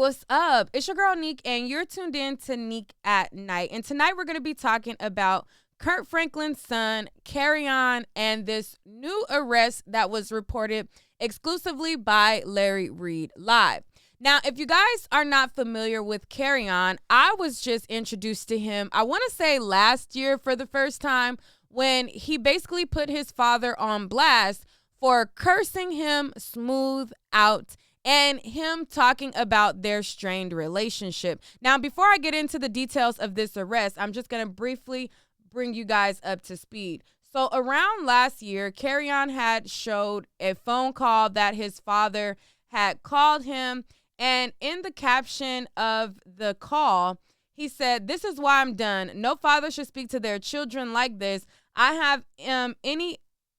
what's up? It's your girl Neek, and you're tuned in to Neek at Night. And tonight we're going to be talking about Kirk Franklin's son, Kerryon, and this new arrest that was reported exclusively by Larry Reid Live. Now, if you guys are not familiar with Kerryon, I was just introduced to him, I want to say last year for the first time, when he basically put his father on blast for cursing him smooth out and him talking about their strained relationship. Now, before I get into the details of this arrest, I'm just going to briefly bring you guys up to speed. So around last year, Kerryon had showed a phone call that his father had called him. And in the caption of the call, he said, "This is why I'm done. No father should speak to their children like this.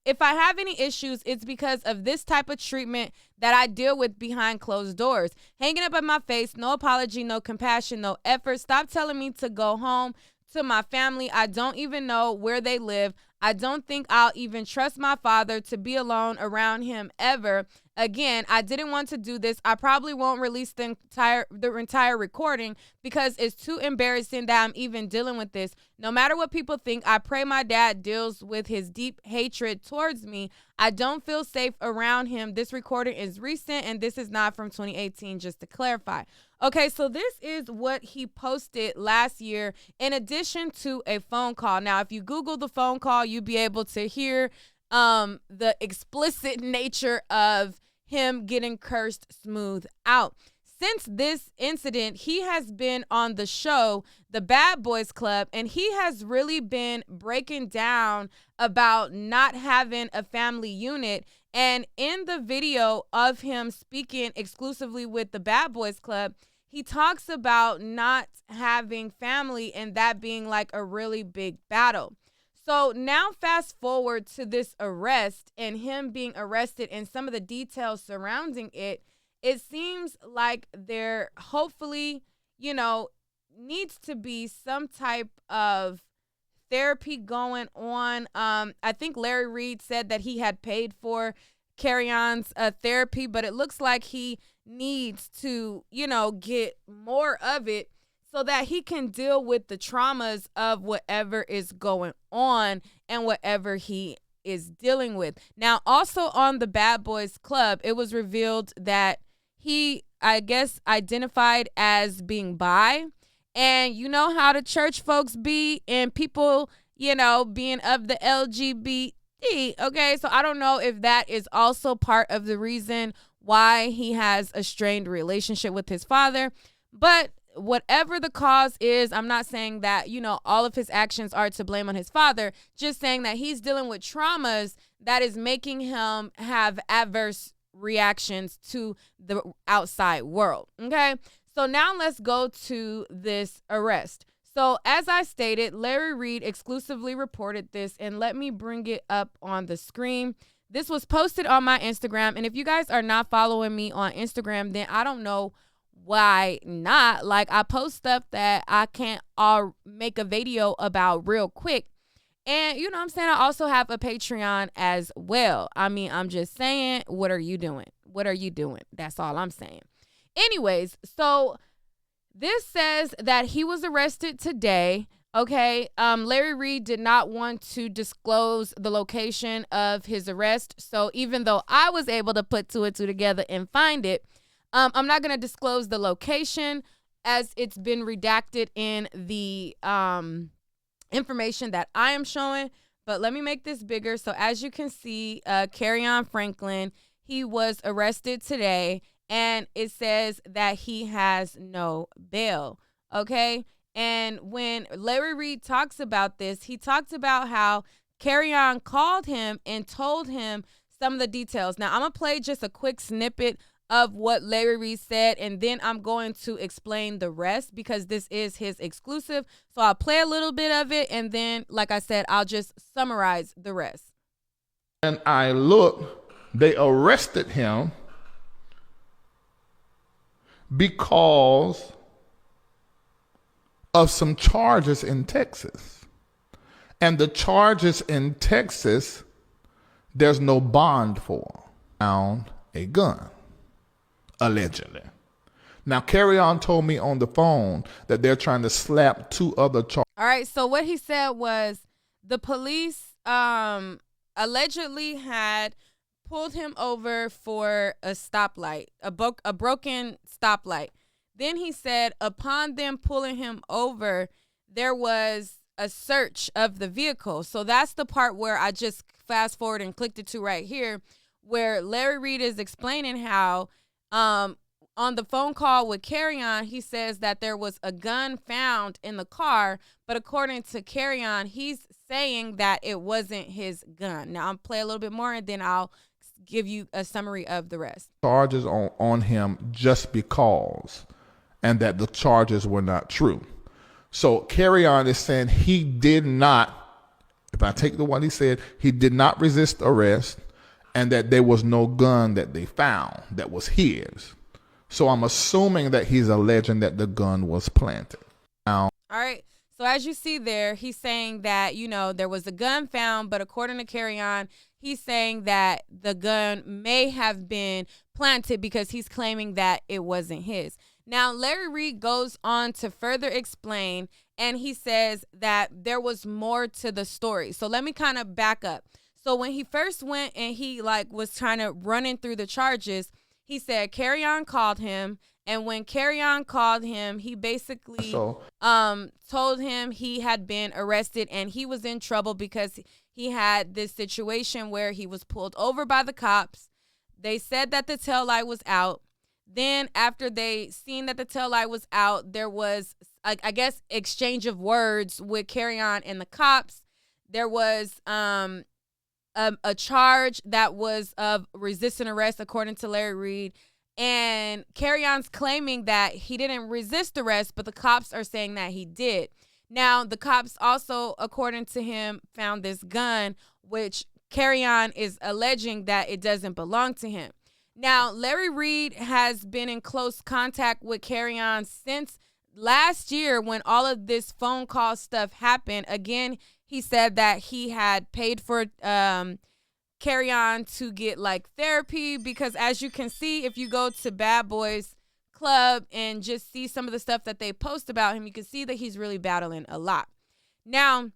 If I have any issues, it's because of this type of treatment that I deal with behind closed doors. Hanging up at my face, no apology, no compassion, no effort. Stop telling me to go home to my family. I don't even know where they live. I don't think I'll even trust my father to be alone around him ever. Again, I didn't want to do this. I probably won't release the entire recording because it's too embarrassing that I'm even dealing with this. No matter what people think, I pray my dad deals with his deep hatred towards me. I don't feel safe around him. This recording is recent and this is not from 2018, just to clarify." Okay, so this is what he posted last year in addition to a phone call. Now, if you Google the phone call, you'll be able to hear the explicit nature of him getting cursed smooth out. Since this incident, he has been on the show, The Bad Boys Club, and he has really been breaking down about not having a family unit. And in the video of him speaking exclusively with The Bad Boys Club, he talks about not having family and that being like a really big battle. So now fast forward to this arrest and him being arrested and some of the details surrounding it. It seems like there hopefully, needs to be some type of therapy going on. I think Larry Reid said that he had paid for Kerryon's therapy, but it looks like he needs to, get more of it so that he can deal with the traumas of whatever is going on and whatever he is dealing with. Now, also on the Bad Boys Club, it was revealed that he, I guess, identified as being bi. And you know how the church folks be and people, being of the LGBT. Okay, so I don't know if that is also part of the reason why he has a strained relationship with his father. But whatever the cause is, I'm not saying that, all of his actions are to blame on his father, just saying that he's dealing with traumas that is making him have adverse reactions to the outside world. Okay, so now let's go to this arrest. So as I stated, Larry Reid exclusively reported this, and let me bring it up on the screen. This was posted on my Instagram, and if you guys are not following me on Instagram, then I don't know why not. Like, I post stuff that I can't make a video about real quick. And you know what I'm saying? I also have a Patreon as well. I mean, I'm just saying, what are you doing? What are you doing? That's all I'm saying. Anyways, so this says that he was arrested today. Okay, Larry Reid did not want to disclose the location of his arrest. So even though I was able to put two and two together and find it, I'm not going to disclose the location as it's been redacted in the information that I am showing. But let me make this bigger. So as you can see, Kerryon Franklin, he was arrested today, and it says that he has no bail. Okay. And when Larry Reid talks about this, he talked about how Kerryon called him and told him some of the details. Now, I'm going to play just a quick snippet of what Larry Reid said, and then I'm going to explain the rest because this is his exclusive. So I'll play a little bit of it, and then, like I said, I'll just summarize the rest. And I looked, they arrested him because of some charges in Texas. And the charges in Texas, there's no bond for. Found a gun, allegedly. Now, Carry On told me on the phone that they're trying to slap 2 other charges. All right. So what he said was the police allegedly had pulled him over for a stoplight, a broken stoplight. Then he said upon them pulling him over, there was a search of the vehicle. So that's the part where I just fast forward and clicked it to right here, where Larry Reed is explaining how on the phone call with Carry On, he says that there was a gun found in the car, but according to Carry On, he's saying that it wasn't his gun. Now I'll play a little bit more and then I'll give you a summary of the rest. Charges on him just because, and that the charges were not true. So Carry On is saying he did not, if I take the one he said, he did not resist arrest, and that there was no gun that they found that was his. So I'm assuming that he's alleging that the gun was planted. Now, all right. So as you see there, he's saying that, there was a gun found, but according to Carry On, he's saying that the gun may have been planted because he's claiming that it wasn't his. Now, Larry Reed goes on to further explain, and he says that there was more to the story. So let me kind of back up. So when he first went and he was trying to running through the charges, he said Carry On called him. And when Carry On called him, he basically told him he had been arrested and he was in trouble because he had this situation where he was pulled over by the cops. They said that the taillight was out. Then after they seen that the taillight was out, there was, I guess, exchange of words with Carry On and the cops. There was a charge that was of resisting arrest, according to Larry Reed. And Carry On's claiming that he didn't resist arrest, but the cops are saying that he did. Now, the cops also, according to him, found this gun, which Carry On is alleging that it doesn't belong to him. Now, Larry Reed has been in close contact with Carry On since last year when all of this phone call stuff happened. Again, he said that he had paid for Carry On to get therapy because, as you can see, if you go to Bad Boys Club and just see some of the stuff that they post about him, you can see that he's really battling a lot. Now,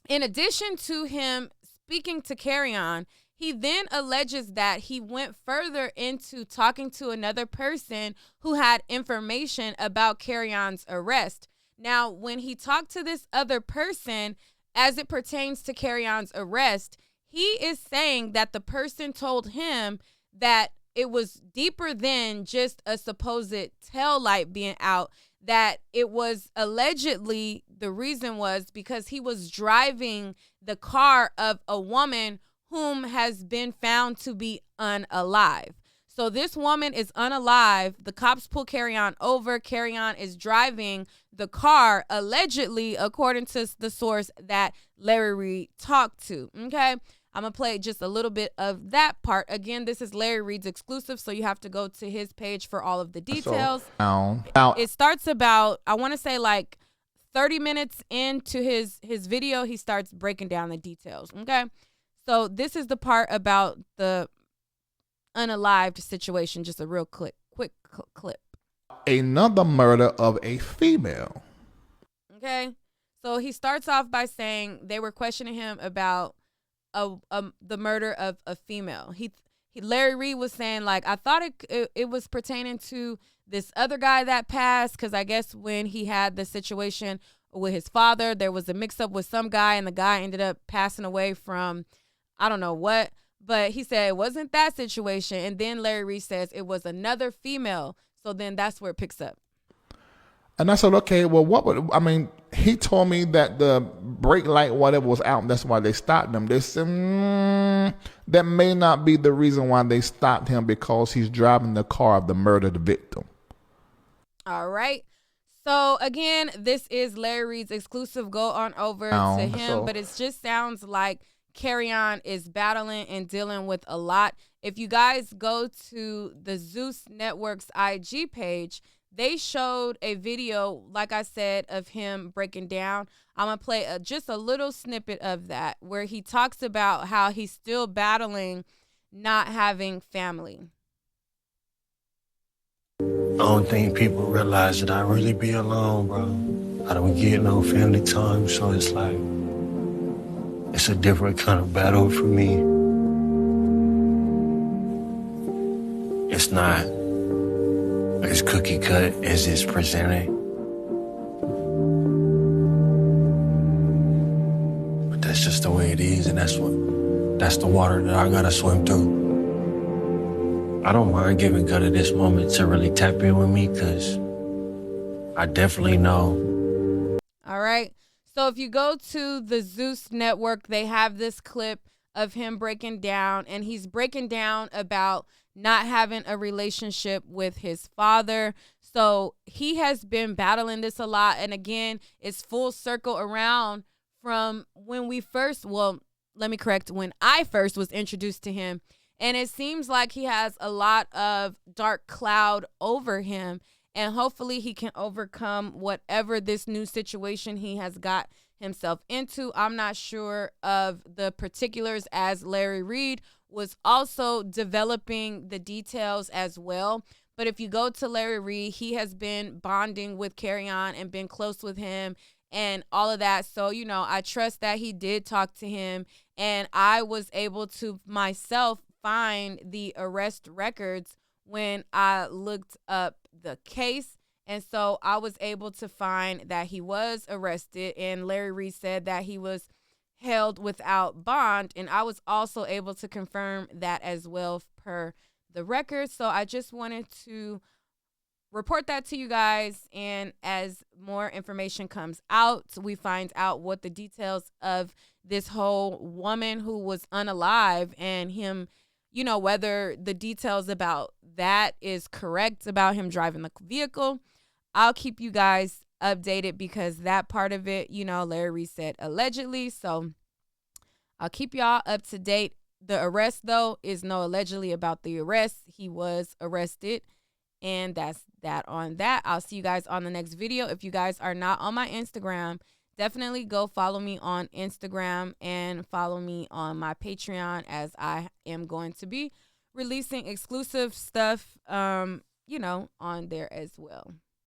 in addition to him speaking to Carry On, he then alleges that he went further into talking to another person who had information about Carry On's arrest. Now, when he talked to this other person, as it pertains to Carry On's arrest, he is saying that the person told him that it was deeper than just a supposed tail light being out, that it was allegedly the reason was because he was driving the car of a woman whom has been found to be unalive. So this woman is unalive. The cops pull Carry On over. Carry On is driving the car, allegedly, according to the source that Larry Reed talked to. Okay? I'm going to play just a little bit of that part. Again, this is Larry Reed's exclusive, so you have to go to his page for all of the details. It starts about, I want to say 30 minutes into his video, he starts breaking down the details. Okay? So this is the part about the unalived situation, just a real quick clip. Another murder of a female. Okay? So he starts off by saying they were questioning him about the murder of a female. Larry Reed was saying I thought it was pertaining to this other guy that passed, because I guess when he had the situation with his father, there was a mix up with some guy and the guy ended up passing away from I don't know what, but he said it wasn't that situation. And then Larry Reed says it was another female. So then that's where it picks up. And I said, okay, well, he told me that the brake light, whatever, was out, and that's why they stopped him. They said, that may not be the reason why they stopped him, because he's driving the car of the murdered victim. All right. So, again, this is Larry Reed's exclusive. Go on over to him, but it just sounds like Carry On is battling and dealing with a lot. If you guys go to the Zeus Network's IG page, they showed a video, like I said, of him breaking down. I'm going to play just a little snippet of that where he talks about how he's still battling not having family. I don't think people realize that I really be alone, bro. I don't get no family time, so it's like, it's a different kind of battle for me. It's not as cookie cut as it's presented. But that's just the way it is, and that's the water that I gotta swim through. I don't mind giving Gutter this moment to really tap in with me, because I definitely know. All right. So if you go to the Zeus Network, they have this clip of him breaking down, and he's breaking down about not having a relationship with his father. So he has been battling this a lot. And again, it's full circle around from when when I first was introduced to him. And it seems like he has a lot of dark cloud over him. And hopefully he can overcome whatever this new situation he has got himself into. I'm not sure of the particulars, as Larry Reed was also developing the details as well. But if you go to Larry Reed, he has been bonding with Kerrion and been close with him and all of that. So, I trust that he did talk to him. And I was able to myself find the arrest records when I looked up the case. And so I was able to find that he was arrested, and Larry Reed said that he was held without bond. And I was also able to confirm that as well per the record. So I just wanted to report that to you guys. And as more information comes out, we find out what the details of this whole woman who was unalive and him, whether the details about that is correct about him driving the vehicle. I'll keep you guys updated, because that part of it, Larry Reed said allegedly. So I'll keep y'all up to date. The arrest, though, is no allegedly about the arrest. He was arrested. And that's that on that. I'll see you guys on the next video. If you guys are not on my Instagram, definitely go follow me on Instagram and follow me on my Patreon, as I am going to be releasing exclusive stuff, on there as well.